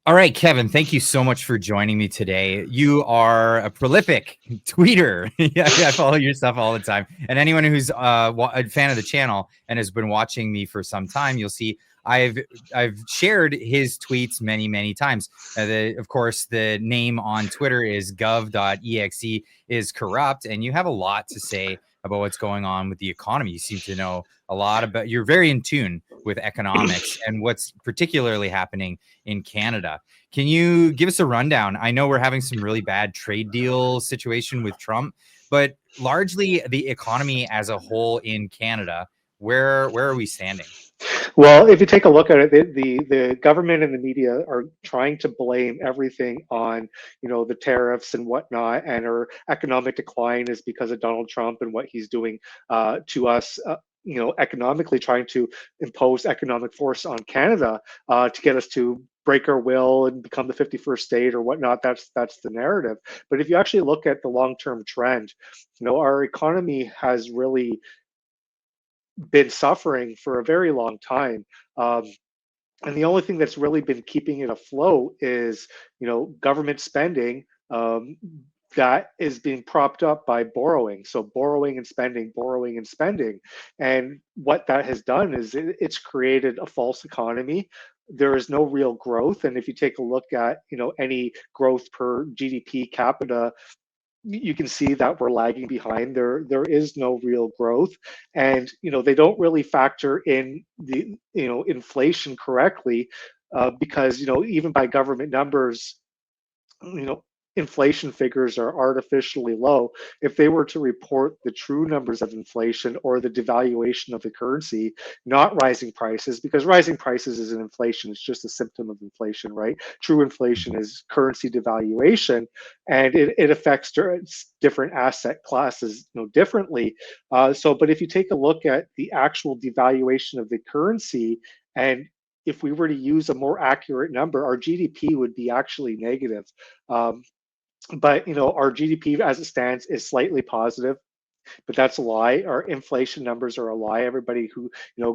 All right, Kevin, thank you so much for joining me today. You are a prolific tweeter. Yeah, I follow your stuff all the time. And anyone who's a fan of the channel and has been watching me for some time, you'll see I've I've shared his tweets many, many times. Of course, the name on Twitter is gov.exe is corrupt, and you have a lot to say about what's going on with the economy. You seem to know a lot about, you're very in tune with economics and what's particularly happening in Canada. Can you give us a rundown? I know we're having some really bad trade deal situation with Trump, but largely the economy as a whole in Canada, where are we standing? Well, if you take a look at it, the government and the media are trying to blame everything on, the tariffs and whatnot, and our economic decline is because of Donald Trump and what he's doing to us. Economically, trying to impose economic force on Canada to get us to break our will and become the 51st state or whatnot. That's the narrative. But if you actually look at the long-term trend, our economy has really been suffering for a very long time. And the only thing that's really been keeping it afloat is, government spending that is being propped up by borrowing. So borrowing and spending, borrowing and spending. And what that has done is it's created a false economy. There is no real growth. And if you take a look at, any growth per GDP capita, you can see that we're lagging behind. There is no real growth, and they don't really factor in the inflation correctly, because even by government numbers, you know inflation figures are artificially low. If they were to report the true numbers of inflation or the devaluation of the currency, not rising prices, because rising prices isn't inflation, it's just a symptom of inflation, right? True inflation is currency devaluation, and it affects different asset classes differently. But if you take a look at the actual devaluation of the currency, and if we were to use a more accurate number, our GDP would be actually negative. Um, but our GDP as it stands is slightly positive, but that's a lie. Our inflation numbers are a lie. Everybody who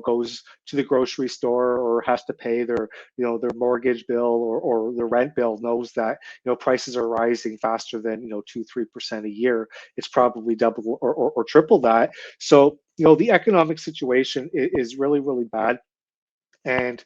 goes to the grocery store or has to pay their mortgage bill or their rent bill knows that prices are rising faster than 2-3% a year. It's probably double or triple that. So the economic situation is really, really bad. And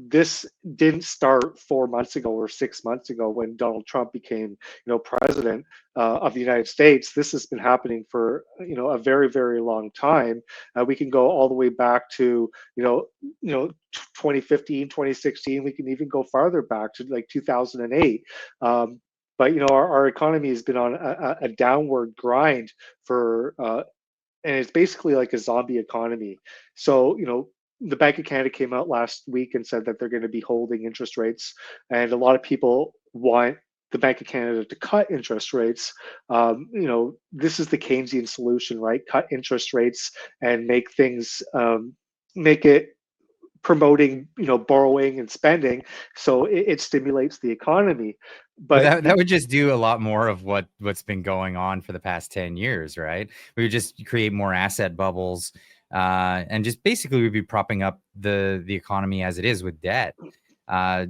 this didn't start 4 months ago or 6 months ago when Donald Trump became president of the United States. This has been happening for a very, very long time. We can go all the way back to 2015, 2016. We can even go farther back to like 2008. But our economy has been on a downward grind for and it's basically like a zombie economy. So, the Bank of Canada came out last week and said that they're going to be holding interest rates, and a lot of people want the Bank of Canada to cut interest rates. This is the Keynesian solution, right? Cut interest rates and make things, make it promoting, borrowing and spending, so it stimulates the economy. But But that would just do a lot more of what's been going on for the past 10 years, right? We would just create more asset bubbles, and just basically we'd be propping up the economy as it is with debt. Uh,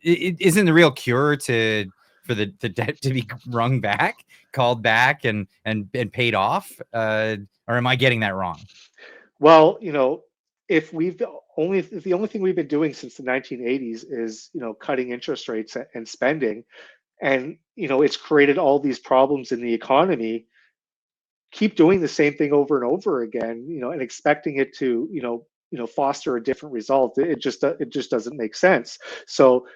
it isn't the real cure for the debt to be wrung back, called back, and paid off. Or am I getting that wrong? Well, if if the only thing we've been doing since the 1980s is, cutting interest rates and spending, and it's created all these problems in the economy, keep doing the same thing over and over again, and expecting it to, foster a different result. It just doesn't make sense. So,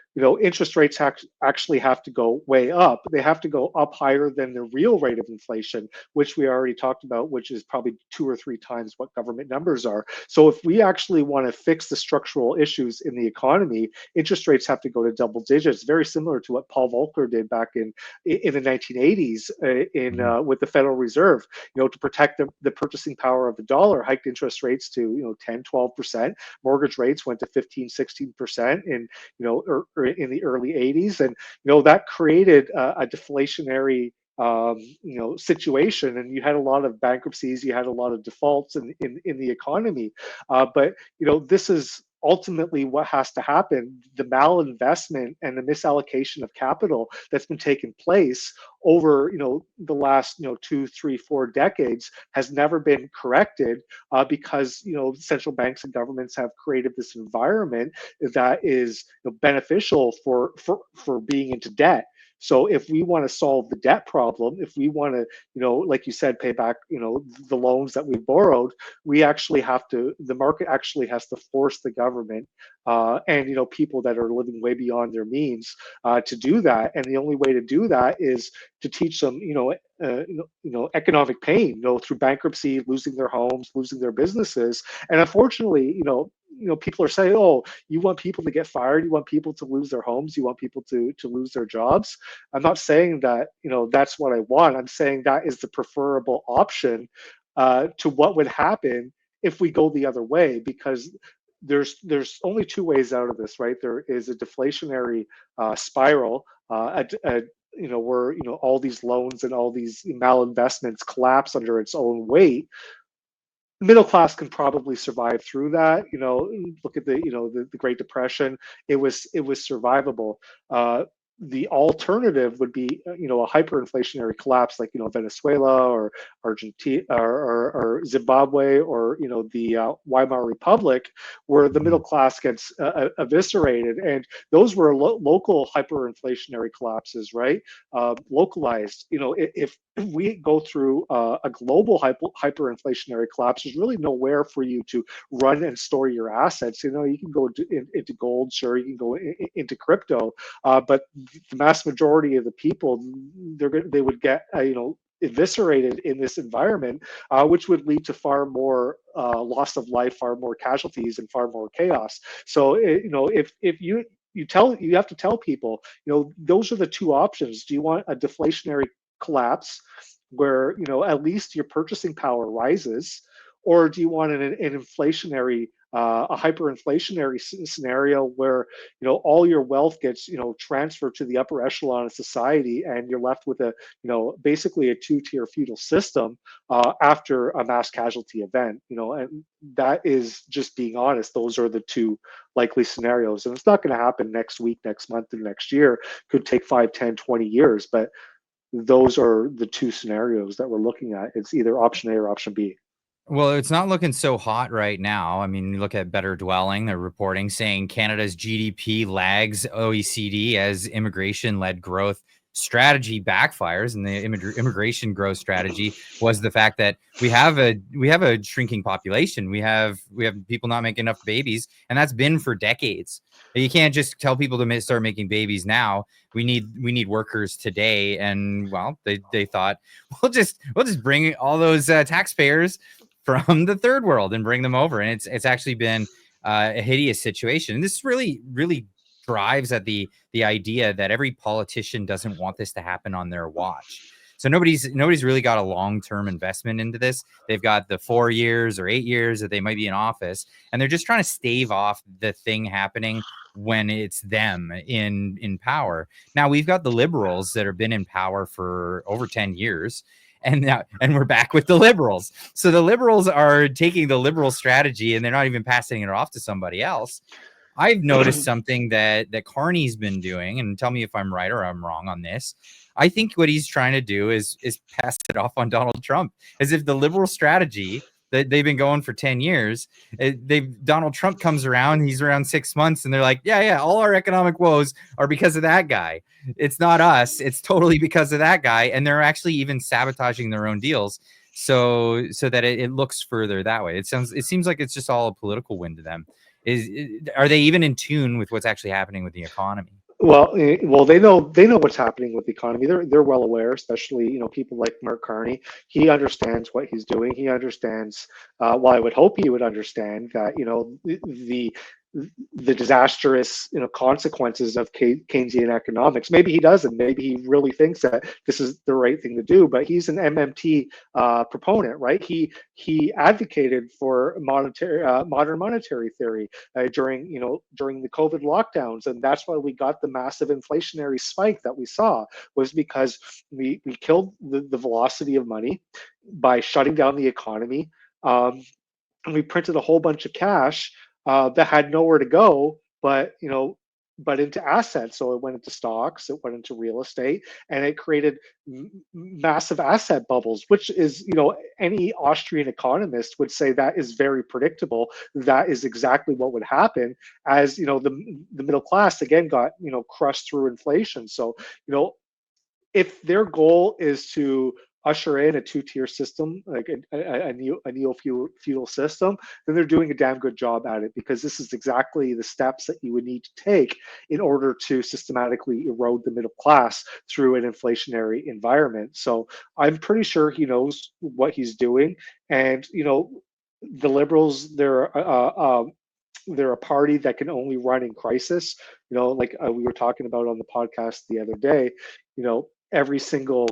interest rates actually have to go way up. They have to go up higher than the real rate of inflation, which we already talked about, which is probably 2 or 3 times what government numbers are. So, if we actually want to fix the structural issues in the economy, interest rates have to go to double digits, very similar to what Paul Volcker did back in the 1980s in Mhm. with the Federal Reserve. To protect the purchasing power of the dollar, hiked interest rates to 10, 12%. Mortgage rates went to 15, 16% in or in the early 80s, and that created a deflationary situation, and you had a lot of bankruptcies, you had a lot of defaults in the economy. But this is ultimately what has to happen, the malinvestment and the misallocation of capital that's been taking place over the last 2, 3, 4 decades has never been corrected, because central banks and governments have created this environment that is beneficial for being into debt. So if we want to solve the debt problem, if we want to, like you said, pay back, the loans that we've borrowed, we actually have to, the market actually has to force the government, and, people that are living way beyond their means, to do that. And the only way to do that is to teach them, economic pain, through bankruptcy, losing their homes, losing their businesses. And unfortunately, people are saying, oh, you want people to get fired, you want people to lose their homes, you want people to lose their jobs. I'm not saying that, that's what I want. I'm saying that is the preferable option, to what would happen if we go the other way, because there's only two ways out of this, right? There is a deflationary, spiral, where all these loans and all these malinvestments collapse under its own weight. Middle class can probably survive through that. Look at the Great Depression. It was survivable. The alternative would be, a hyperinflationary collapse, like Venezuela or Argentina or Zimbabwe, or the Weimar Republic, where the middle Mhm. class gets eviscerated. And those were local hyperinflationary collapses, right? Localized. If we go through a global hyperinflationary collapse, there's really nowhere for you to run and store your assets. You can go into gold, sure, you can go into crypto, but the mass majority of the people, they would get eviscerated in this environment, which would lead to far more loss of life, far more casualties, and far more chaos. So if you have to tell people, those are the two options. Do you want a deflationary collapse where at least your purchasing power rises, or do you want an inflationary, a hyperinflationary scenario where all your wealth gets transferred to the upper echelon of society, and you're left with a basically a two-tier feudal system, after a mass casualty event? And that is just being honest. Those are the two likely scenarios, and it's not going to happen next week, next month, and next year. Could take 5, 10, 20 years, but those are the two scenarios that we're looking at. It's either option A or option B. Well, it's not looking so hot right now. I mean, you look at Better Dwelling, they're reporting saying Canada's GDP lags OECD as immigration-led growth strategy backfires, and the immigration growth strategy was the fact that we have a shrinking population. We have people not making enough babies, and that's been for decades. You can't just tell people to start making babies now. We need workers today, and well, they thought we'll just bring all those taxpayers from the third world and bring them over. And it's actually been a hideous situation. And this really drives at the idea that every politician doesn't want this to happen on their watch. So nobody's really got a long-term investment into this. They've got the 4 years or 8 years that they might be in office, and they're just trying to stave off the thing happening when it's them in power. Now we've got the liberals that have been in power for over 10 years, and we're back with the liberals. So the liberals are taking the liberal strategy and they're not even passing it off to somebody else. I've noticed something that Carney's been doing, and tell me if I'm right or I'm wrong on this. I think what he's trying to do is pass it off on Donald Trump, as if the liberal strategy that they've been going for 10 years, Donald Trump comes around, he's around 6 months, and they're like, yeah, all our economic woes are because of that guy. It's not us. It's totally because of that guy. And they're actually even sabotaging their own deals so that it looks further that way. It seems like it's just all a political win to them. Are they even in tune with what's actually happening with the economy? Well, they know what's happening with the economy. They're well aware, especially people like Mark Carney. He understands what he's doing. He understands. Well, I would hope he would understand that the disastrous consequences of Keynesian economics. Maybe he doesn't. Maybe he really thinks that this is the right thing to do. But he's an MMT proponent, right? He advocated for modern monetary theory during the COVID lockdowns, and that's why we got the massive inflationary spike that we saw, was because we killed the velocity of money by shutting down the economy. And we printed a whole bunch of cash, that had nowhere to go, but into assets. So it went into stocks, it went into real estate, and it created massive asset bubbles, which is, any Austrian economist would say that is very predictable. That is exactly what would happen, as the middle class again got crushed through inflation. So if their goal is to usher in a two-tier system, like a neo-feudal system, then they're doing a damn good job at it, because this is exactly the steps that you would need to take in order to systematically erode the middle class through an inflationary environment. So I'm pretty sure he knows what he's doing. And the liberals, they're a party that can only run in crisis. Like we were talking about on the podcast the other day, every single,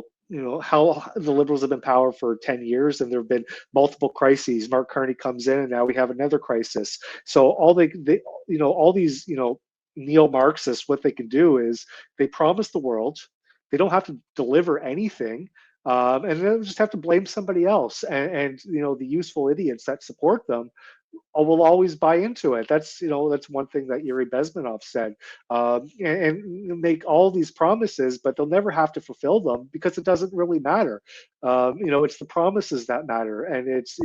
how the liberals have been in power for 10 years, and there have been multiple crises. Mark Carney comes in and now we have another crisis. So all these, neo-Marxists, what they can do is they promise the world, they don't have to deliver anything, and they'll just have to blame somebody else. And the useful idiots that support them will always buy into it. That's one thing that Yuri Bezmenov said, and make all these promises, but they'll never have to fulfill them, because it doesn't really matter. It's the promises that matter, and it's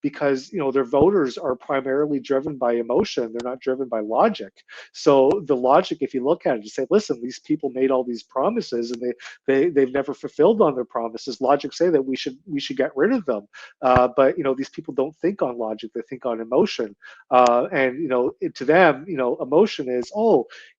because their voters are primarily driven by emotion. They're not driven by logic. So the logic, if you look at it, you say, listen, these people made all these promises, and they've never fulfilled on their promises. Logic say that we should get rid of them, but these people don't think on logic; they think on emotion. And to them, emotion is,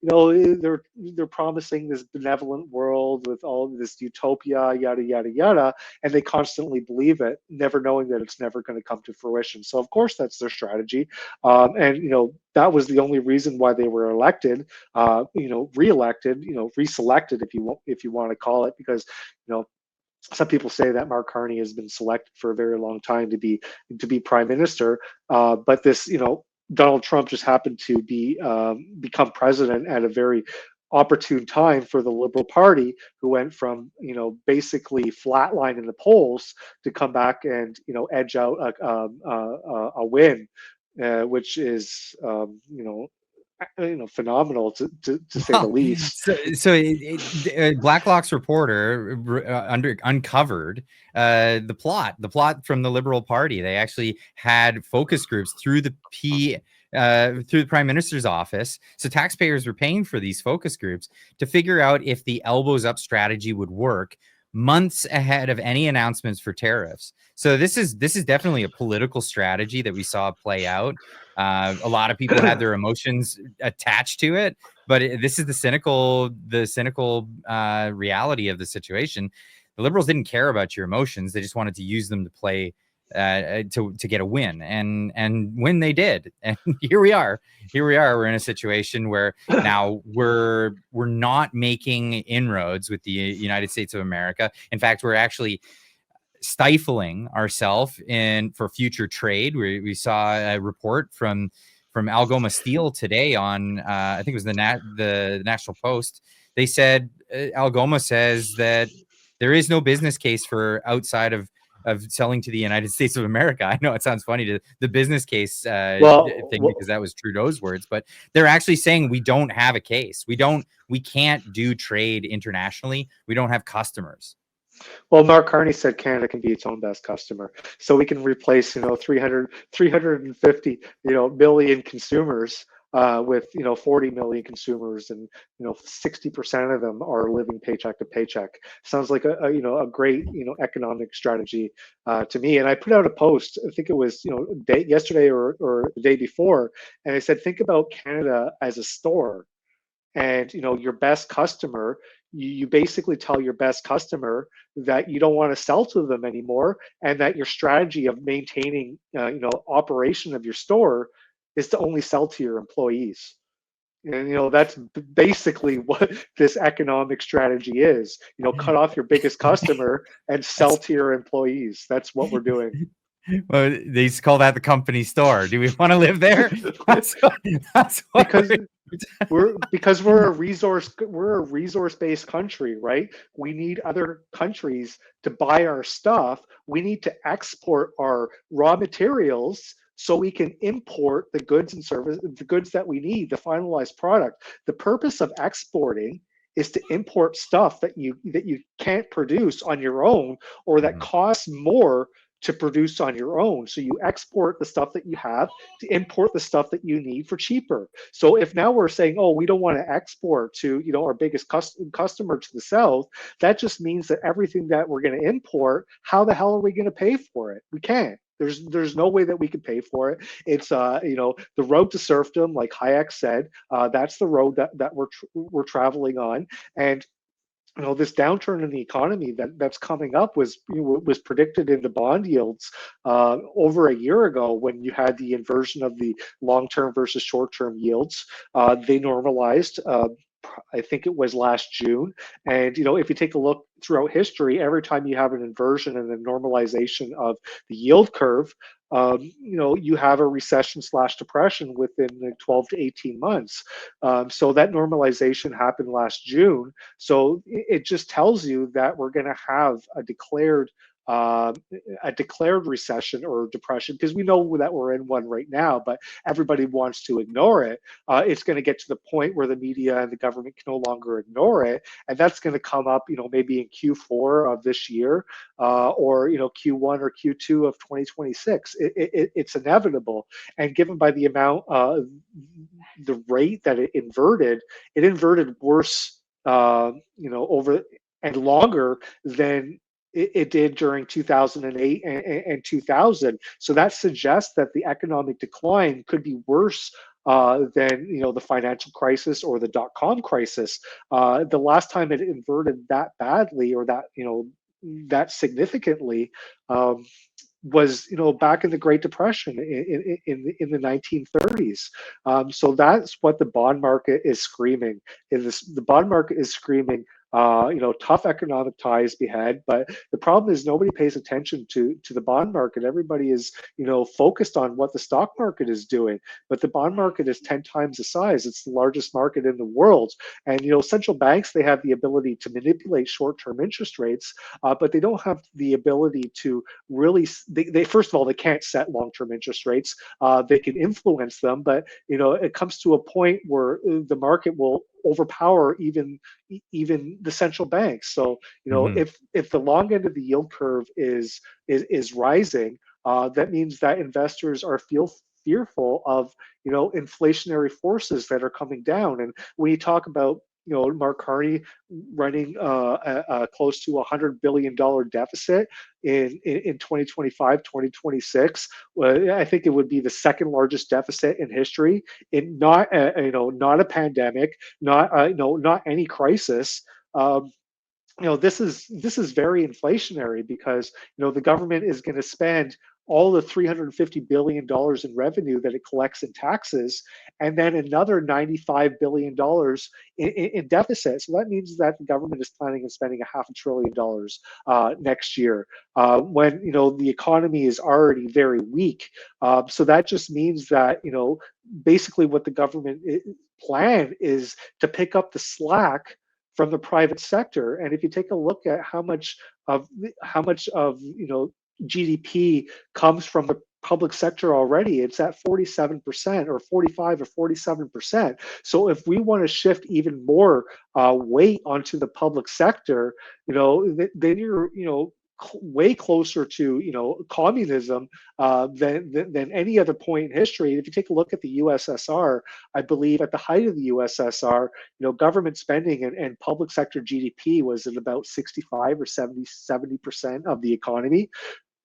they're promising this benevolent world with all this utopia, yada yada yada, and they constantly believe it, never knowing that it's never going to come to fruition. So of course that's their strategy, and that was the only reason why they were elected, reelected, reselected, if you want to call it, because some people say that Mark Carney has been selected for a very long time to be prime minister, but this Donald Trump just happened to become president at a very opportune time for the Liberal Party, who went from basically flatline in the polls to come back and edge out a win, which is phenomenal to say the Well, least. Blacklock's reporter uncovered the plot from the Liberal Party. They actually had focus groups through the Prime Minister's office. So taxpayers were paying for these focus groups to figure out if the elbows up strategy would work months ahead of any announcements for tariffs. So this is definitely a political strategy that we saw play out. A lot of people had their emotions attached to it, but this is the cynical reality of the situation. The Liberals didn't care about your emotions; they just wanted to use them to play to get a win, and when they did, and here we are. We're in a situation where now we're not making inroads with the United States of America. In fact, we're actually stifling ourselves for future trade. We saw a report from Algoma Steel today on I think it was the National Post. They said Algoma says that there is no business case for outside of selling to the United States of America. I know it sounds funny to the business case thing, because that was Trudeau's words, but they're actually saying we don't have a case. We can't do trade internationally. We don't have customers. Well, Mark Carney said Canada can be its own best customer, so we can replace 350 million consumers with 40 million consumers, and 60% of them are living paycheck to paycheck. Sounds like a great economic strategy to me. And I put out a post, I think it was yesterday or the day before, and I said, think about Canada as a store, and your best customer, you basically tell your best customer that you don't want to sell to them anymore, and that your strategy of maintaining operation of your store is to only sell to your employees. And that's basically what this economic strategy is. Cut off your biggest customer and sell to your employees. That's what we're doing. Well, they call that the company store. Do we want to live there? That's what because we're a resource-based country, right? We need other countries to buy our stuff. We need to export our raw materials, so we can import the goods and service, the goods that we need, the finalized product. The purpose of exporting is to import stuff that you can't produce on your own, or that Mhm. costs more to produce on your own. So you export the stuff that you have to import the stuff that you need for cheaper. So if now we're saying, oh, we don't want to export to, our biggest customer to the south, that just means that everything that we're going to import, how the hell are we going to pay for it? We can't. There's no way that we could pay for it. It's the road to serfdom, like Hayek said. That's the road that we're traveling on, and this downturn in the economy that's coming up was predicted in the bond yields over a year ago, when you had the inversion of the long-term versus short-term yields. They normalized. I think it was last June. And if you take a look throughout history, every time you have an inversion and a normalization of the yield curve, you have a recession slash depression within 12 to 18 months. So that normalization happened last June. So it just tells you that we're going to have uh, a declared recession or depression, because we know that we're in one right now, but everybody wants to ignore it. It's going to get to the point where the media and the government can no longer ignore it, and that's going to come up, maybe in Q4 of this year, or Q1 or Q2 of 2026. It's inevitable, and given by the amount, the rate that it inverted worse, over and longer than it did during 2008 and 2000. So that suggests that the economic decline could be worse than the financial crisis or the dot-com crisis. The last time it inverted that badly, or that significantly, was back in the Great Depression in the 1930s. So that's what the bond market is screaming. The bond market is screaming, tough economic times be had, but the problem is nobody pays attention to the bond market. Everybody is focused on what the stock market is doing, but the bond market is 10 times the size. It's the largest market in the world, and central banks, they have the ability to manipulate short-term interest rates, but they don't have the ability to really. They first of all, they can't set long-term interest rates. They can influence them, but it comes to a point where the market will overpower even the central banks. So Mhm. if the long end of the yield curve is rising, that means that investors are fearful of inflationary forces that are coming down. And when you talk about Mark Carney running close to $100 billion deficit in 2025, 2026. Well, I think it would be the second largest deficit in history. In not not a pandemic, not any crisis. Um, this is very inflationary, because the government is going to spend all the $350 billion in revenue that it collects in taxes, and then another $95 billion in deficit. So that means that the government is planning on spending a $500 billion next year, when the economy is already very weak. So that just means that basically what the government plan is to pick up the slack from the private sector. And if you take a look at how much of GDP comes from the public sector already, it's at 47% or 45 or 47%. So if we want to shift even more weight onto the public sector, then you're way closer to communism than any other point in history. If you take a look at the USSR, I believe at the height of the USSR, government spending and public sector GDP was at about 65 or 70% of the economy.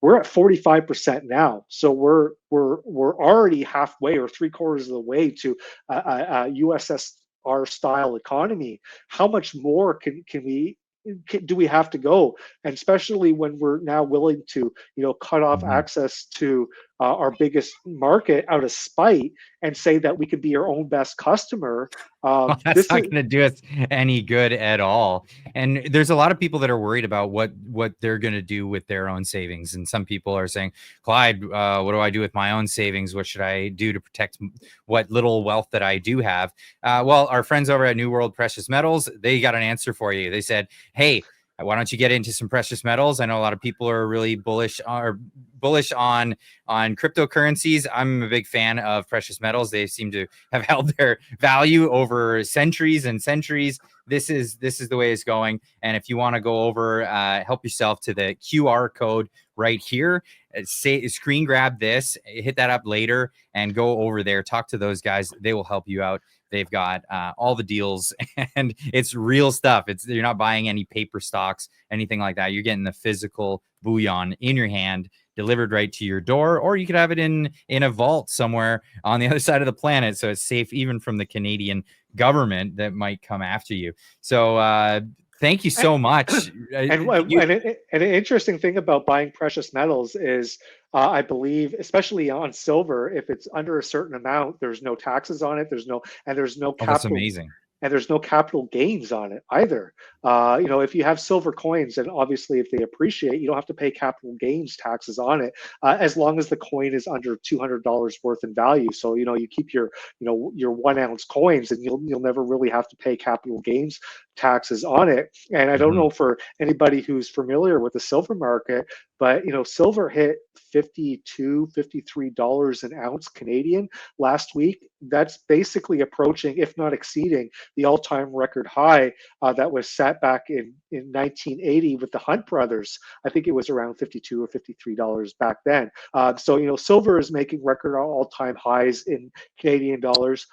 We're at 45% now, so we're already halfway or three-quarters of the way to a USSR style economy. How much more do we have to go? And especially when we're now willing to cut off Mhm. access to our biggest market out of spite, and say that we could be our own best customer. Well, that's This not is going to do us any good at all. And there's a lot of people that are worried about what they're going to do with their own savings. And some people are saying, Clyde, what do I do with my own savings? What should I do to protect what little wealth that I do have? Well, our friends over at New World Precious Metals, they got an answer for you. They said, hey, why don't you get into some precious metals? I know a lot of people are really bullish on cryptocurrencies. I'm a big fan of precious metals. They seem to have held their value over centuries and centuries. This is the way it's going. And if you want to go over, help yourself to the QR code right here. Screen grab this, hit that up later, and go over there. Talk to those guys. They will help you out. They've got all the deals, and it's real stuff. You're not buying any paper stocks, anything like that. You're getting the physical bullion in your hand, delivered right to your door, or you could have it in a vault somewhere on the other side of the planet, so it's safe even from the Canadian government that might come after you. So thank you so much. And an interesting thing about buying precious metals is, I believe, especially on silver, if it's under a certain amount, there's no taxes on it. There's no That's amazing. And there's no capital gains on it either. If you have silver coins, and obviously if they appreciate, you don't have to pay capital gains taxes on it, as long as the coin is under $200 worth in value. So you keep your 1 ounce coins, and you'll never really have to pay capital gains taxes on it. And I don't know for anybody who's familiar with the silver market, but silver hit $52, $53 an ounce Canadian last week. That's basically approaching, if not exceeding, the all-time record high that was set back in 1980 with the Hunt brothers. I think it was around $52 or $53 back then. So silver is making record all-time highs in Canadian dollars.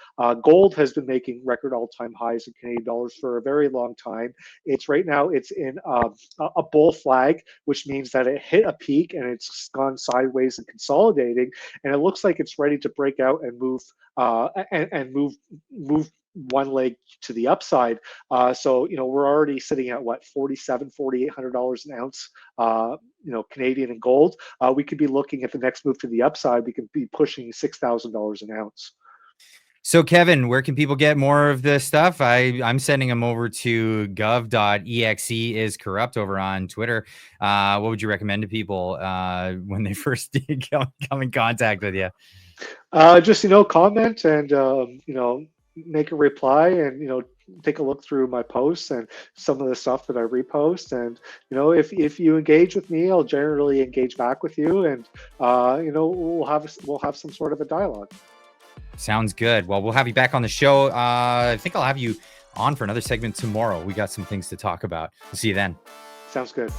Gold has been making record all-time highs in Canadian dollars for a very long time. Right now it's in a bull flag, which means that it hit a peak and it's gone sideways and consolidating, and it looks like it's ready to break out and move move one leg to the upside. So we're already sitting at what, $4,800 an ounce, Canadian in gold. We could be looking at the next move to the upside. We could be pushing $6,000 an ounce. So Kevin, where can people get more of this stuff? I'm sending them over to gov.exe is corrupt over on Twitter. What would you recommend to people when they first come in contact with you? Just comment and make a reply, and take a look through my posts and some of the stuff that I repost. And if you engage with me, I'll generally engage back with you, and we'll have some sort of a dialogue. Sounds good. Well, we'll have you back on the show. I think I'll have you on for another segment tomorrow. We got some things to talk about. We'll see you then. Sounds good.